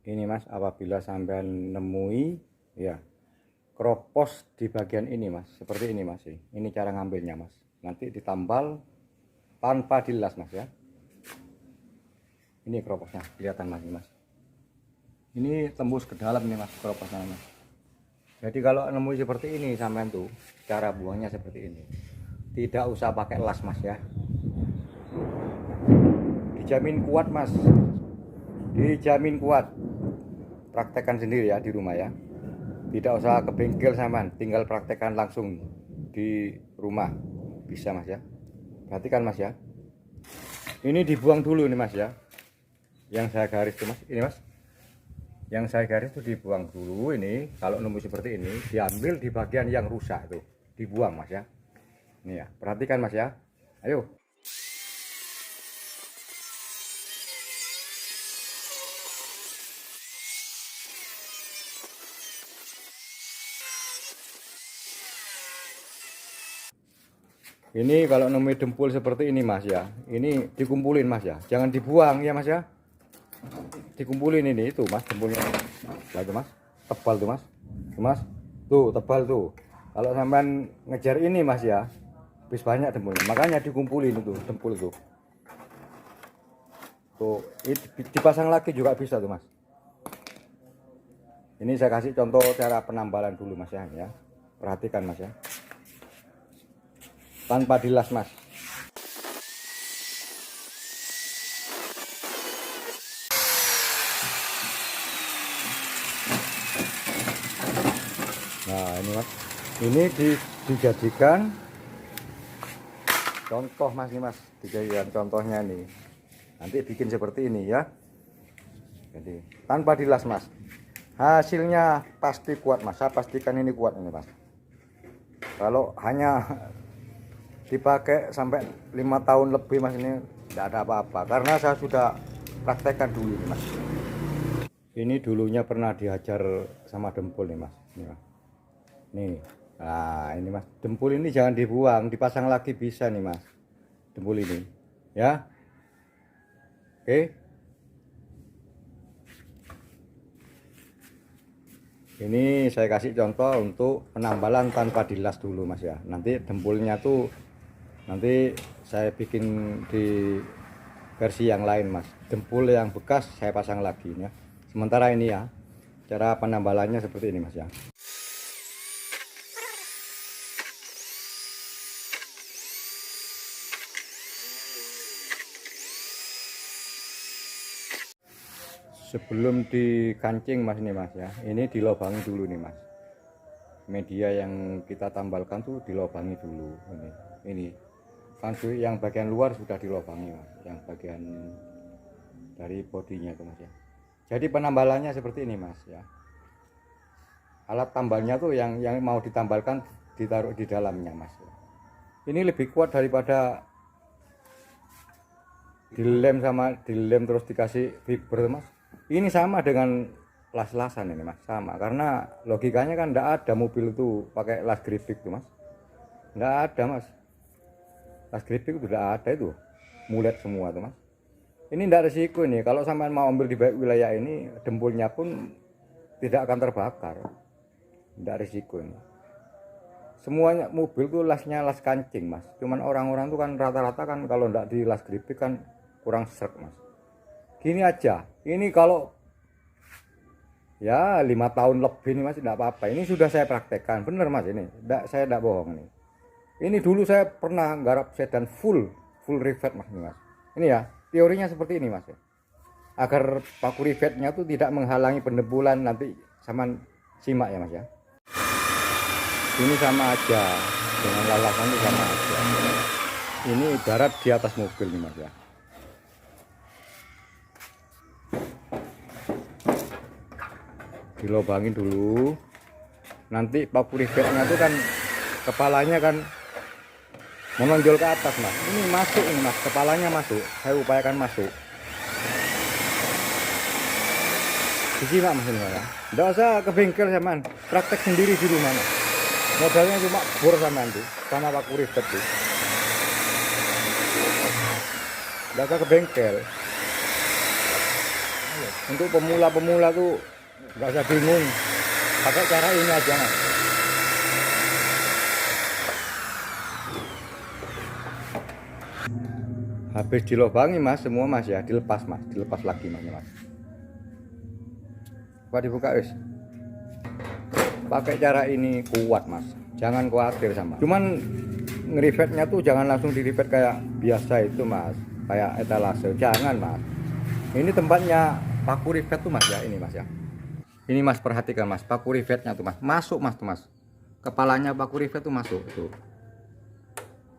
Ini mas, apabila sampean nemui ya kropos di bagian ini mas, seperti ini mas, ini cara ngambilnya mas, nanti ditambal tanpa dilas mas ya. Ini kroposnya kelihatan mas, ini tembus ke dalam nih mas kroposnya mas. Jadi kalau nemui seperti ini sampean tuh cara buangnya seperti ini, tidak usah pakai las mas ya, dijamin kuat mas, dijamin kuat. Praktekkan sendiri ya di rumah ya, tidak usah ke bengkel sampean, tinggal praktekkan langsung di rumah bisa mas ya. Perhatikan mas ya, ini dibuang dulu nih mas ya, yang saya garis tuh mas, ini mas, yang saya garis tuh dibuang dulu. Ini kalau nemu seperti ini diambil di bagian yang rusak tuh, dibuang mas ya. Ini ya, perhatikan mas ya, ayo. Ini kalau nemu dempul seperti ini mas ya, ini dikumpulin mas ya, jangan dibuang ya mas ya, dikumpulin ini itu mas dempulnya. Nah itu mas, tebal tuh mas, tuh tebal tuh. Kalau sampean ngejar ini mas ya, habis banyak dempulnya, makanya dikumpulin itu dempul itu. Tuh dipasang lagi juga bisa tuh mas. Ini saya kasih contoh cara penambalan dulu mas ya, perhatikan mas ya, tanpa dilas mas. Nah ini mas, ini dijadikan contoh mas, ini mas, dijadikan contohnya nih, nanti bikin seperti ini ya. Jadi tanpa dilas mas, hasilnya pasti kuat mas, saya pastikan ini kuat ini mas. Kalau hanya dipakai sampai 5 tahun lebih mas, ini tidak ada apa-apa, karena saya sudah praktekkan dulu ini mas. Ini dulunya pernah dihajar sama dempul nih mas, ini mas. Nih, nah ini mas, dempul ini jangan dibuang, dipasang lagi bisa nih mas, dempul ini ya. Oke, ini saya kasih contoh untuk penambalan tanpa dilas dulu mas ya. Nanti dempulnya tuh nanti saya bikin di versi yang lain mas, dempul yang bekas saya pasang lagi ya. Sementara ini ya, cara penambalannya seperti ini mas ya. Sebelum dikancing mas, ini mas ya, ini dilobangi dulu nih mas, media yang kita tambalkan tuh dilobangi dulu. Ini kan yang bagian luar sudah dilobangi mas, yang bagian dari bodinya itu mas ya. Jadi penambalannya seperti ini mas ya, alat tambalnya tuh yang mau ditambalkan ditaruh di dalamnya mas ya. Ini lebih kuat daripada dilem terus dikasih fiber mas. Ini sama dengan las-lasan ini mas, sama, karena logikanya kan tidak ada mobil itu pakai las gripik tuh mas, tidak ada mas, las gripik itu tidak ada, itu mulet semua tuh mas. Ini tidak risiko ini, kalau sampai mau ambil di wilayah ini dempulnya pun tidak akan terbakar, tidak risiko ini. Semuanya mobil tuh lasnya las kancing mas, cuman orang-orang tuh kan rata-rata kan kalau tidak di las gripik kan kurang srek mas. Gini aja, ini kalau ya 5 tahun lebih nih mas, tidak apa-apa. Ini sudah saya praktekkan, bener mas, ini saya tidak bohong nih. Ini dulu saya pernah garap sedan full rivet mas, ini mas. Ini ya teorinya seperti ini mas ya, agar paku rivetnya tuh tidak menghalangi pendempulan. Nanti sama simak ya mas ya. Ini sama aja dengan lalasan, itu sama aja. Ini ibarat di atas mobil nih mas ya. Dilobangin dulu, nanti paku rivetnya itu kan kepalanya kan menonjol ke atas mas. Ini masuk ini mas, kepalanya masuk, saya upayakan masuk. Disimak mas ini ya, tidak usah ke bengkel saman, praktek sendiri di rumah mas. Modalnya cuma bor saman tuh, sama paku rivet tuh, tidak usah ke bengkel. Ayo. Untuk pemula-pemula tuh nggak usah bingung, pakai cara ini aja mas. Habis dilobangi mas, semua mas ya, dilepas mas, dilepas lagi mas. Coba dibuka wis. Pakai cara ini kuat mas, jangan khawatir sama. Cuman ngerivetnya tuh jangan langsung dirivet kayak biasa itu mas, kayak etalase, jangan mas. Ini tempatnya paku rivet tuh mas ya, ini mas ya. Ini mas, perhatikan mas, paku rivetnya tuh mas, masuk mas tuh mas. Kepalanya paku rivet tuh masuk tuh.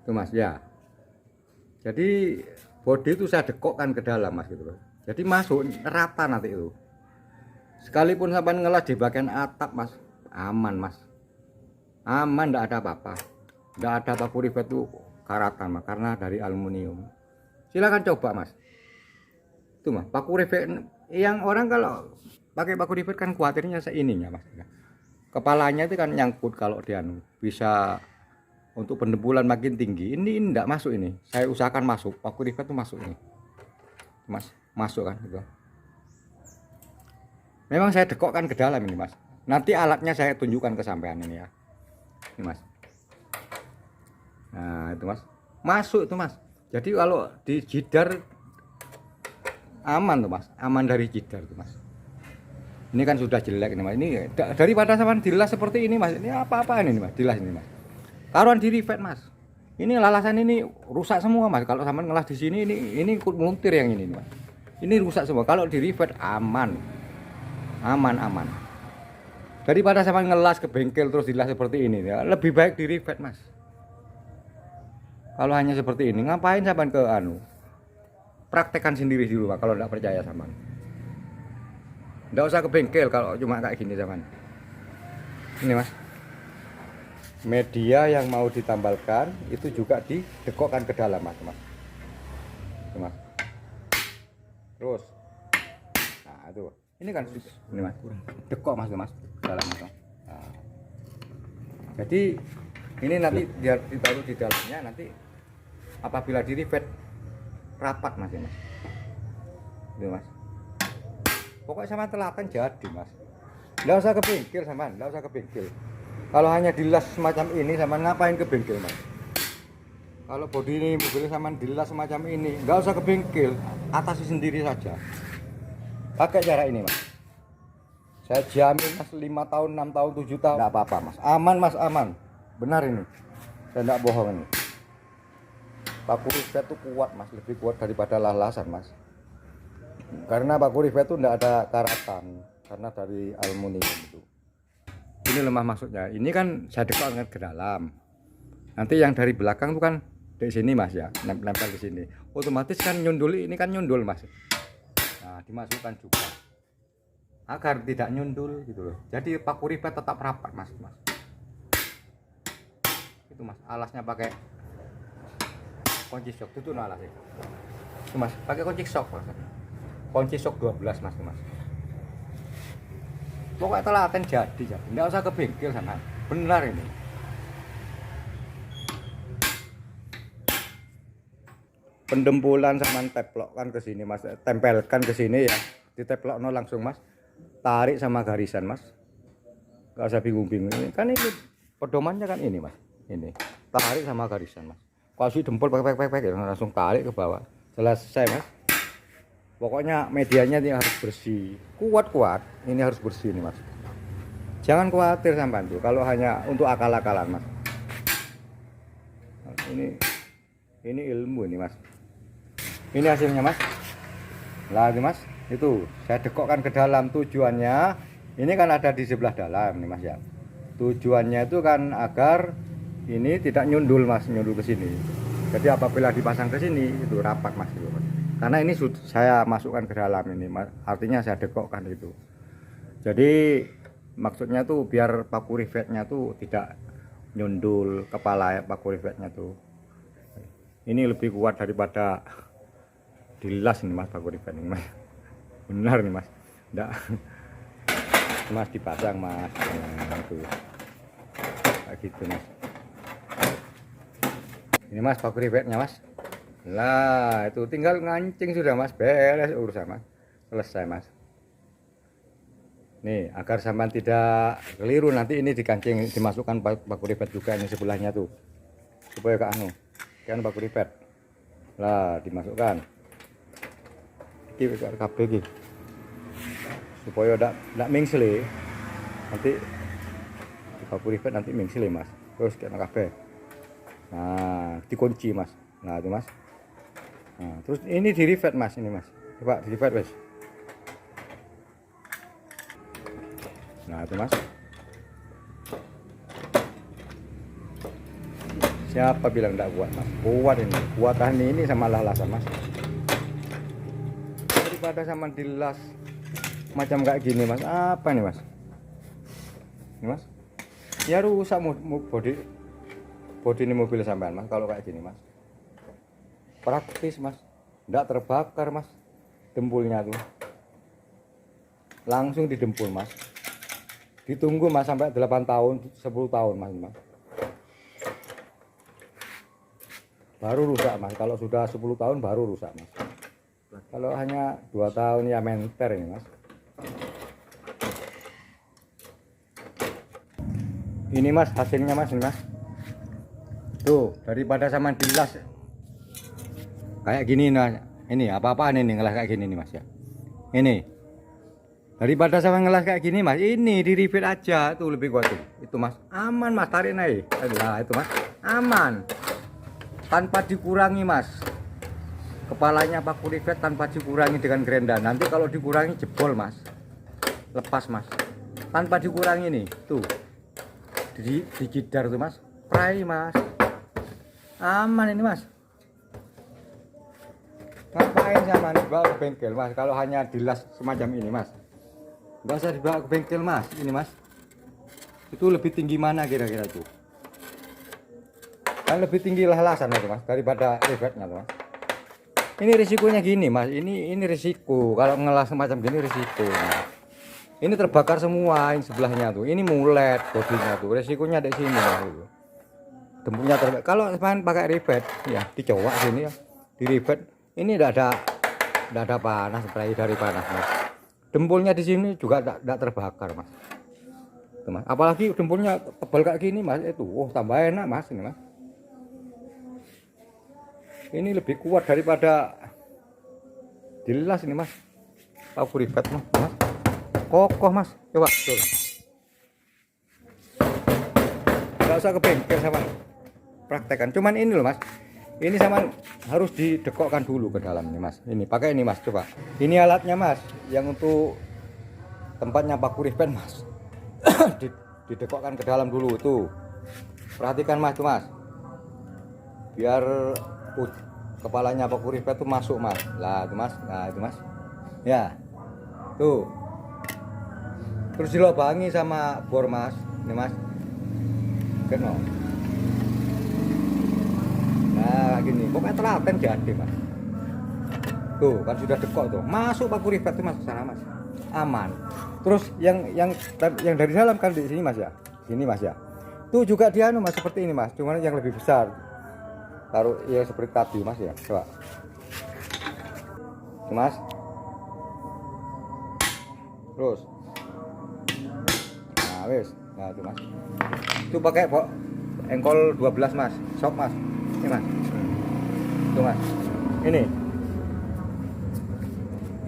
Tuh mas ya. Jadi bodi itu saya dekokkan ke dalam mas gitu loh. Jadi masuk rata nanti itu. Sekalipun sampai ngelas di bagian atap mas, aman mas. Aman, enggak ada apa-apa. Enggak ada paku rivet tuh karatan mas, karena dari aluminium. Silakan coba mas. Itu mas, paku rivet yang orang kalau pakai paku rivet kan khawatirnya seininya mas. Kepalanya itu kan nyangkut kalau dia bisa untuk pendempulan makin tinggi. Ini enggak masuk ini. Saya usahakan masuk. Paku rivet itu masuk ini. Mas, masuk kan gitu. Memang saya dekokkan ke dalam ini mas. Nanti alatnya saya tunjukkan ke sampean ini ya. Ini mas. Nah, itu mas. Masuk itu mas. Jadi kalau di jidar aman tuh mas. Aman dari jidar tuh mas. Ini kan sudah jelek ini mas. Ini daripada sampean dilas seperti ini mas. Ini apa-apaan ini mas? Dilas ini mas. Taruhan di rivet mas. Ini lalasan ini rusak semua mas. Kalau sampean ngelas di sini ini ikut meluntir yang ini mas. Ini rusak semua. Kalau di rivet aman. Aman. Daripada sampean ngelas ke bengkel terus dilas seperti ini ya, lebih baik di rivet mas. Kalau hanya seperti ini ngapain sampean ke praktekkan sendiri dulu pak kalau tidak percaya sampean. Tidak usah ke bengkel kalau cuma kayak gini sampean. Ini mas. Media yang mau ditambalkan itu juga didekokkan ke dalam mas. Itu, mas. Terus nah itu ini kan ini mas dekok mas dalam mas. Nah. Jadi ini nanti dia ditaruh di dalamnya, nanti apabila di rivet rapat mas ya mas. Itu mas. Pokoknya sama telaten jadi mas. Nggak usah ke bengkel sama, nggak usah ke bengkel. Kalau hanya dilas semacam ini sama ngapain ke bengkel mas? Kalau bodi ini mobil sama dilas semacam ini nggak usah ke bengkel, atasi sendiri saja. Pakai cara ini mas. Saya jamin mas 5 tahun, 6 tahun, 7 tahun nggak apa-apa mas. Aman mas, aman. Benar ini. Saya nggak bohong ini. Paku rivet itu kuat mas, lebih kuat daripada lalasan mas. Karena paku rivet itu nggak ada karatan, karena dari aluminium itu. Ini lemah maksudnya. Ini kan saya dekokkan ke dalam. Nanti yang dari belakang itu kan di sini mas ya, nempel di sini. Otomatis kan nyundul, ini kan nyundul mas. Nah, dimasukkan juga agar tidak nyundul gitu loh. Jadi paku rivet tetap rapat mas. Itu mas, alasnya pakai kunci shock itu alasnya. Itu mas, pakai kunci shock mas. Kunci shock 12 mas. Pokoknya telaten jadi. Nggak usah ke bengkel sana. Benar ini. Pendempulan sama teplokkan ke sini mas, tempelkan ke sini ya. Diteplokno langsung mas. Tarik sama garisan mas. Nggak usah bingung-bingung. Kan ini pedomannya kan ini mas. Ini. Tarik sama garisan mas. Kasih dempul pek langsung tarik ke bawah. Selesai mas. Pokoknya medianya ini harus bersih, kuat. Ini harus bersih nih mas. Jangan khawatir sampean tuh kalau hanya untuk akal-akalan mas. Ini ilmu ini mas. Ini hasilnya mas. Lagi mas, itu saya dekokkan ke dalam tujuannya. Ini kan ada di sebelah dalam nih mas ya. Tujuannya itu kan agar ini tidak nyundul mas, nyundul ke sini. Jadi apabila dipasang ke sini itu rapat mas. Karena ini saya masukkan ke dalam ini, artinya saya dekokkan itu. Jadi maksudnya tuh biar paku rivetnya tuh tidak nyundul kepala paku rivetnya tuh. Ini lebih kuat daripada dilas ini mas paku rivet ini mas. Benar nih mas. Enggak. Mas dipasang mas. Nah, itu. Kayak gitu mas. Ini mas paku rivetnya mas. Lah itu tinggal ngancing sudah mas, beres urusan mas, selesai mas. Nih, agar sampean tidak keliru nanti ini dikancing dimasukkan paku ribet juga ini sebelahnya tuh. Supaya ke anu, kan paku ribet. Lah, dimasukkan. Iki kabeh iki. Supaya ndak mengsel. Nanti di paku ribet nanti mengsel, Mas. Terus kena kabeh. Nah, dikunci, Mas. Nah, itu, Mas. Nah, terus ini di rivet, Mas, ini, Mas. Coba di rivet, Mas. Nah, itu, Mas. Siapa bilang enggak kuat, Mas? Kuat ini. Kuatan ini sama lalasan, Mas. Daripada sama dilas macam kayak gini, Mas. Apa nih, Mas? Ini, Mas. Ya rusak bodi ini mobil sampean, Mas, kalau kayak gini, Mas. Praktis, Mas. Enggak terbakar, Mas. Dempulnya tuh. Langsung didempul, Mas. Ditunggu, Mas, sampai 8 tahun, 10 tahun, Mas. Baru rusak, Mas. Kalau sudah 10 tahun baru rusak, Mas. Kalau hanya 2 tahun ya menter ini, Mas. Ini, Mas, hasilnya, Mas, ini, Mas. Tuh, daripada sama dilas kayak gini, nah. Ini apa-apaan ini ngelas kayak gini nih, Mas, ya. Ini. Daripada sama ngelas kayak gini, Mas, ini di rivet aja tuh lebih kuat tuh. Itu, Mas, aman, Mas, tarik naik. Nah, itu, Mas, aman. Tanpa dikurangi, Mas. Kepalanya paku rivet tanpa dikurangi dengan gerenda. Nanti kalau dikurangi jebol, Mas. Lepas, Mas. Tanpa dikurangi nih, tuh. Di jidar tuh, Mas. Prai, Mas. Aman ini, Mas. Ngapain sama dibawa ke bengkel, Mas, kalau hanya dilas semacam ini, Mas? Nggak usah dibawa ke bengkel, Mas. Ini, Mas, itu lebih tinggi mana kira-kira tuh? Kan lebih tinggi lahasan itu, Mas, daripada rivetnya tuh, Mas. Ini risikonya gini, Mas. Ini risiko kalau ngelas semacam gini, risiko, Mas. Ini terbakar semua yang sebelahnya tuh. Ini mulet bodinya tuh. Risikonya di sini, Mas, itu. Dempulnya terbakar. Kalau main pakai rivet, ya dicowak sini ya, di rivet. Ini tidak ada panas, spray dari panas, Mas. Dempulnya di sini juga tidak terbakar, Mas. Tuh, Mas. Apalagi dempulnya tebal kayak gini, Mas, itu. Oh, tambah enak, Mas, ini, Mas. Ini lebih kuat daripada dilas ini, Mas. Paku rivet, Mas. Kokoh, Mas. Coba tuh. Nggak usah ke bengkel sama praktekan. Cuman ini loh, Mas. Ini sama harus didekokkan dulu ke dalam nih, Mas. Ini pakai ini, Mas, coba. Ini alatnya, Mas, yang untuk tempatnya paku rivet, Mas. Didekokkan ke dalam dulu tuh. Perhatikan, Mas, tuh, Mas. Biar kepalanya paku rivet tuh masuk, Mas. Lah, itu, Mas. Nah, itu, Mas. Ya. Tuh. Terus dilobangi sama bor, Mas. Ini, Mas. Kena. Nah, gini, pokoknya telaten jadi, Mas. Tuh, kan sudah dekok tuh. Masuk paku rivet tuh, Mas, ke sana, Mas. Aman. Terus yang dari dalam kan di sini, Mas, ya. Sini, Mas, ya. Tuh juga dia Mas, seperti ini, Mas. Cuman yang lebih besar. Taruh ya seperti tadi, Mas, ya. Coba. Tuh, Mas. Terus. Nah, wes. Nah, itu, Mas. Itu pakai engkol 12, Mas. Sok, Mas. Ini, Mas. Tuh, Mas.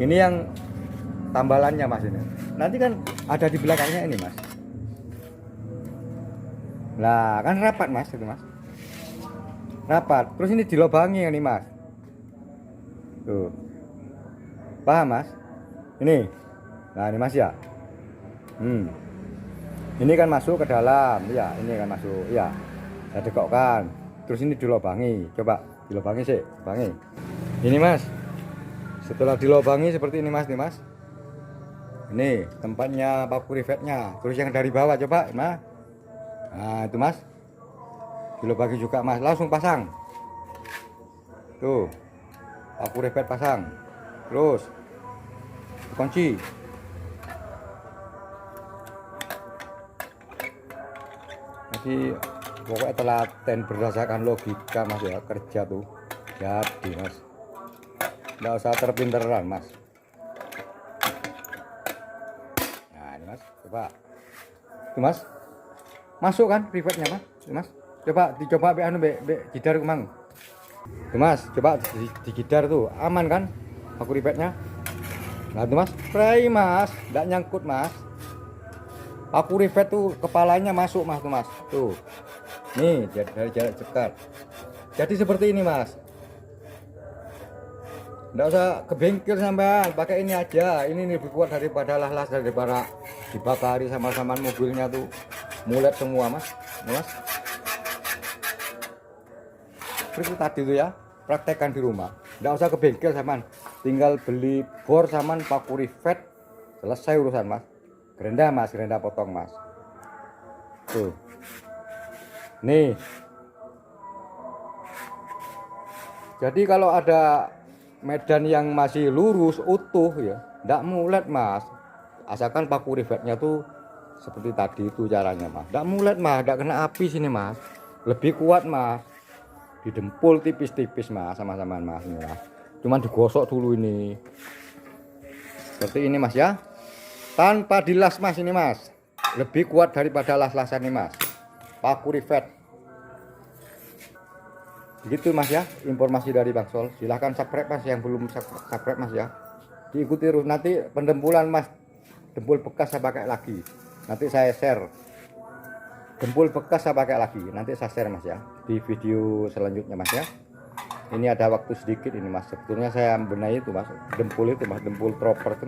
Ini yang tambalannya, Mas, ini. Nanti kan ada di belakangnya ini, Mas. Nah, kan rapat, Mas, itu, Mas. Rapat. Terus ini dilobangi ini, Mas. Tuh. Paham, Mas? Ini. Nah, ini, Mas, ya. Ini kan masuk ke dalam, ya. Ini kan masuk, ya. Saya dekokkan. Terus ini dilobangi. Coba dilobangi sih, bangi. Ini, Mas. Setelah dilobangi seperti ini, Mas, nih, Mas. Ini tempatnya paku rivetnya. Terus yang dari bawah coba, Mas. Nah, itu, Mas. Dilobangi juga, Mas. Langsung pasang. Tuh. Paku rivet pasang. Terus kunci. Jadi pokoknya telaten berdasarkan logika, Mas, ya, kerja tuh. Jadi, Mas. Nggak usah terpinteran, Mas. Nah, ini, Mas, coba. Tuh Mas. Masuk kan rivetnya Mas? Tuh, Mas. Coba dicoba be anu be jidar kemang. Tuh Mas, coba digidar tuh. Aman kan? Paku rivetnya. Nah, tuh Mas. Pray Mas, enggak nyangkut Mas. Paku rivet tuh kepalanya masuk Mas tuh Mas. Tuh. Nih, dari jarak dekat. Jadi seperti ini Mas. Nggak usah ke bengkel sampean, pakai ini aja. Ini lebih kuat daripada las daripada dibakari sama-sama mobilnya tuh mulet semua Mas. Mas. Seperti tadi tuh ya, praktekkan di rumah. Nggak usah ke bengkel sampean, tinggal beli bor saman paku rivet, selesai urusan Mas. Gerenda Mas, gerenda potong Mas. Tuh. Nih. Jadi kalau ada medan yang masih lurus utuh ya ndak mulet Mas, asalkan paku rivetnya tuh seperti tadi itu caranya Mas, ndak mulet Mas, ndak kena api sini Mas, lebih kuat Mas, didempul tipis-tipis Mas sama-sama Mas, ini Mas, cuman digosok dulu ini seperti ini Mas ya, tanpa dilas Mas, ini Mas lebih kuat daripada las-lasan ini Mas, paku rivet. Gitu Mas ya, informasi dari Bang Sol. Silahkan subscribe Mas yang belum subscribe Mas ya. Diikuti terus, nanti pendempulan Mas, dempul bekas saya pakai lagi. Nanti saya share. Dempul bekas saya pakai lagi. Nanti saya share Mas ya di video selanjutnya Mas ya. Ini ada waktu sedikit ini Mas. Sebetulnya saya benahi itu Mas, dempul itu Mas, dempul proper itu.